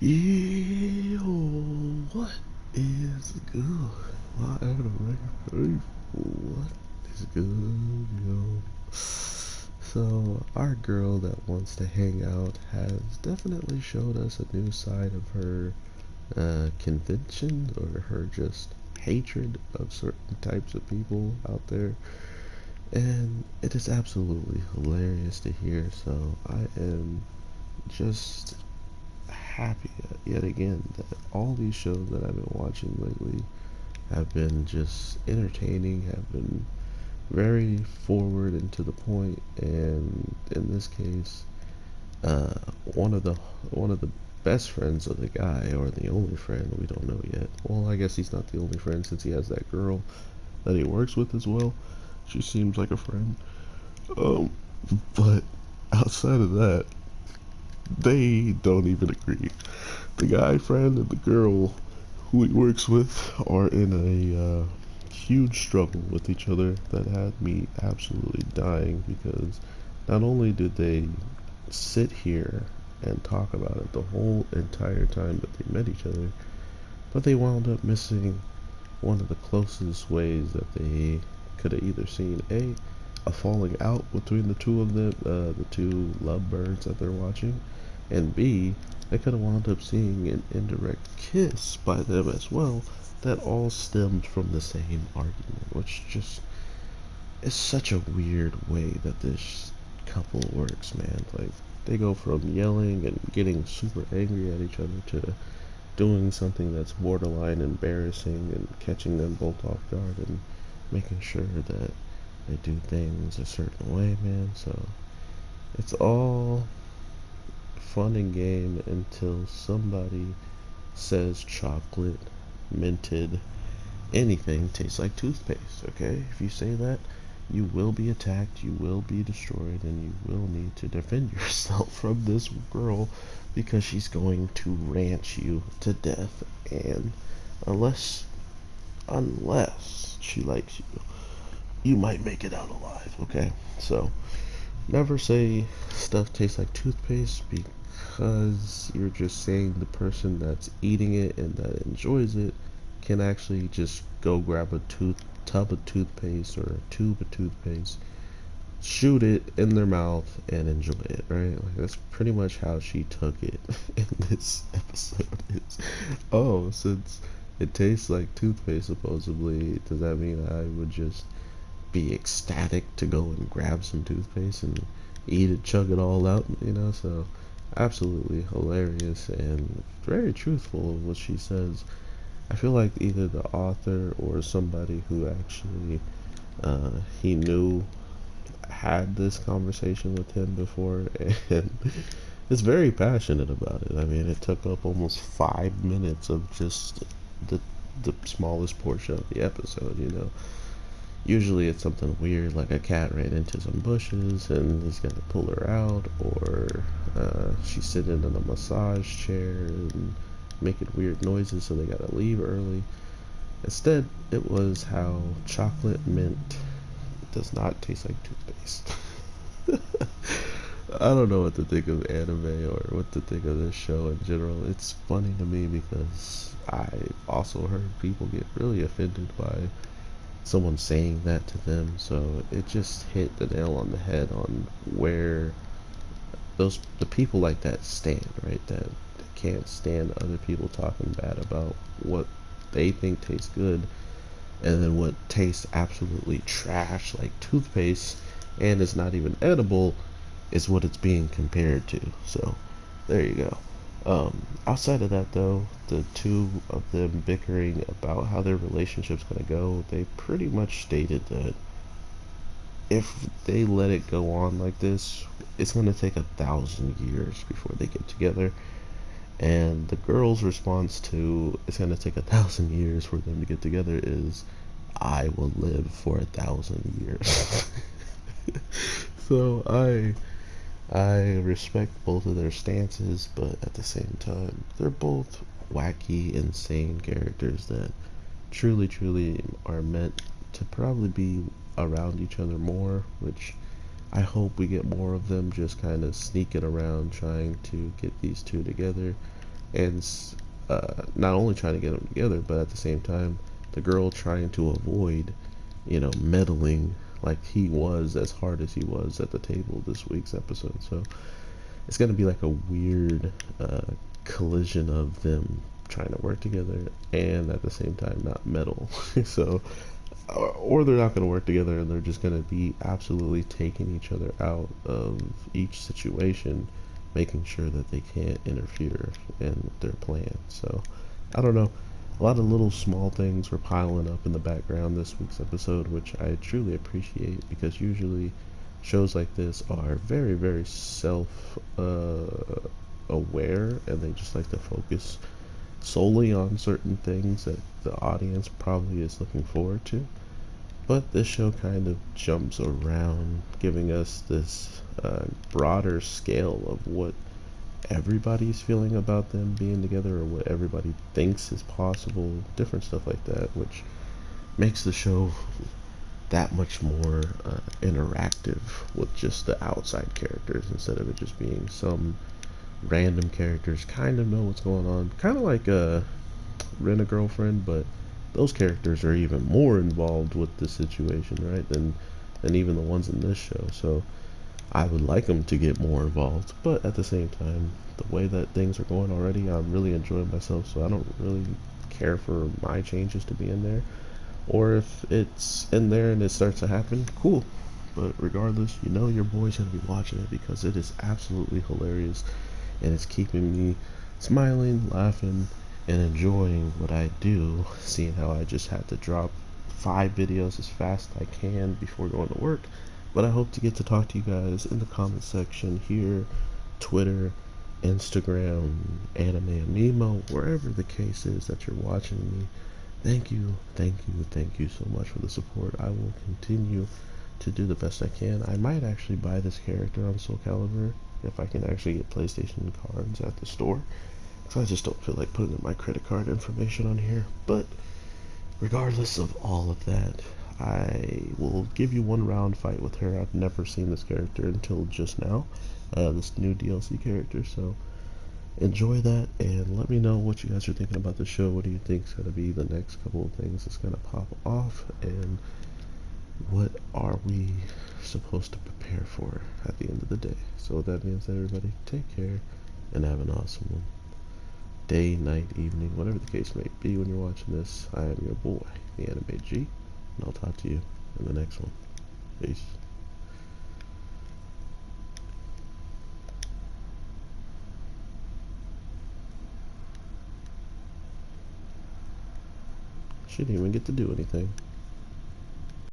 Yo, what is good? My anime faithful, what is good, yo? So, our girl that wants to hang out has definitely showed us a new side of her convention or her just hatred of certain types of people out there. And it is absolutely hilarious to hear, so I am just happy yet again that all these shows that I've been watching lately have been just entertaining, have been very forward and to the point, and in this case, uh, one of the one of the best friends of the guy, or the only friend, we don't know yet. Well, I guess he's not the only friend since he has that girl that he works with as well. She seems like a friend. Um, but outside of that, they don't even agree. The guy friend and the girl who he works with are in a huge struggle with each other that had me absolutely dying because not only did they sit here and talk about it the whole entire time that they met each other, but they wound up missing one of the closest ways that they could have either seen a falling out between the two of them, the two lovebirds that they're watching, and B, they could have wound up seeing an indirect kiss by them as well that all stemmed from the same argument, which just is such a weird way that this couple works, man. Like, they go from yelling and getting super angry at each other to doing something that's borderline embarrassing and catching them both off guard and making sure that they do things a certain way, man. So it's all fun and game until somebody says chocolate, minted, anything tastes like toothpaste, okay? If you say that, you will be attacked, you will be destroyed, and you will need to defend yourself from this girl because she's going to ranch you to death. And unless she likes you, you might make it out alive, okay? So never say stuff tastes like toothpaste because you're just saying the person that's eating it and that enjoys it can actually just go grab a tub of toothpaste or a tube of toothpaste, shoot it in their mouth, and enjoy it, right? Like, that's pretty much how she took it in this episode. Is, oh, since it tastes like toothpaste, supposedly, does that mean I would just be ecstatic to go and grab some toothpaste and eat it, chug it all out, you know? So, absolutely hilarious and very truthful of what she says. I feel like either the author or somebody who actually he knew had this conversation with him before and is very passionate about it. I mean, it took up almost 5 minutes of just the the smallest portion of the episode, you know. Usually it's something weird like a cat ran into some bushes and he's gonna pull her out, or she's sitting in a massage chair and making weird noises so they gotta leave early. Instead, it was how chocolate mint does not taste like toothpaste. I don't know what to think of anime or what to think of this show in general. It's funny to me because I also heard people get really offended by someone saying that to them, so it just hit the nail on the head on where the people like that stand, right? That can't stand other people talking bad about what they think tastes good, and then what tastes absolutely trash like toothpaste and is not even edible is what it's being compared to. So there you go. Outside of that, though, the two of them bickering about how their relationship's gonna go, they pretty much stated that if they let it go on like this, it's gonna take 1,000 years before they get together. And the girl's response to it's gonna take 1,000 years for them to get together is, "I will live for 1,000 years." So I respect both of their stances, but at the same time, they're both wacky, insane characters that truly, truly are meant to probably be around each other more, which I hope we get more of them just kind of sneaking around trying to get these two together. and not only trying to get them together, but at the same time, the girl trying to avoid, meddling like he was as hard as he was at the table this week's episode. So it's gonna be like a weird collision of them trying to work together and at the same time not meddle. So, or they're not gonna work together and they're just gonna be absolutely taking each other out of each situation, making sure that they can't interfere in their plan. So, I don't know. A lot of little small things were piling up in the background this week's episode, which I truly appreciate because usually shows like this are very, very self aware and they just like to focus solely on certain things that the audience probably is looking forward to. But this show kind of jumps around, giving us this broader scale of what everybody's feeling about them being together or what everybody thinks is possible, different stuff like that, which makes the show that much more interactive with just the outside characters instead of it just being some random characters kind of know what's going on. Kind of like Rent a Girlfriend, but those characters are even more involved with the situation, right, than even the ones in this show. So I would like them to get more involved, but at the same time, the way that things are going already, I'm really enjoying myself, so I don't really care for my changes to be in there. Or if it's in there and it starts to happen, cool. But regardless, your boy's gonna be watching it because it is absolutely hilarious and it's keeping me smiling, laughing, and enjoying what I do, seeing how I just had to drop 5 videos as fast as I can before going to work. But I hope to get to talk to you guys in the comment section here, Twitter, Instagram, Anime and Nemo, wherever the case is that you're watching me. Thank you, thank you, thank you so much for the support. I will continue to do the best I can. I might actually buy this character on Soul Calibur if I can actually get PlayStation cards at the store. So I just don't feel like putting in my credit card information on here. But regardless of all of that, I will give you one round fight with her. I've never seen this character until just now, this new DLC character. So enjoy that and let me know what you guys are thinking about the show. What do you think is going to be the next couple of things that's going to pop off, and what are we supposed to prepare for at the end of the day? So with that being said, everybody, take care and have an awesome one. Day, night, evening, whatever the case may be when you're watching this. I am your boy, the Anime G, and I'll talk to you in the next one. Peace. She didn't even get to do anything.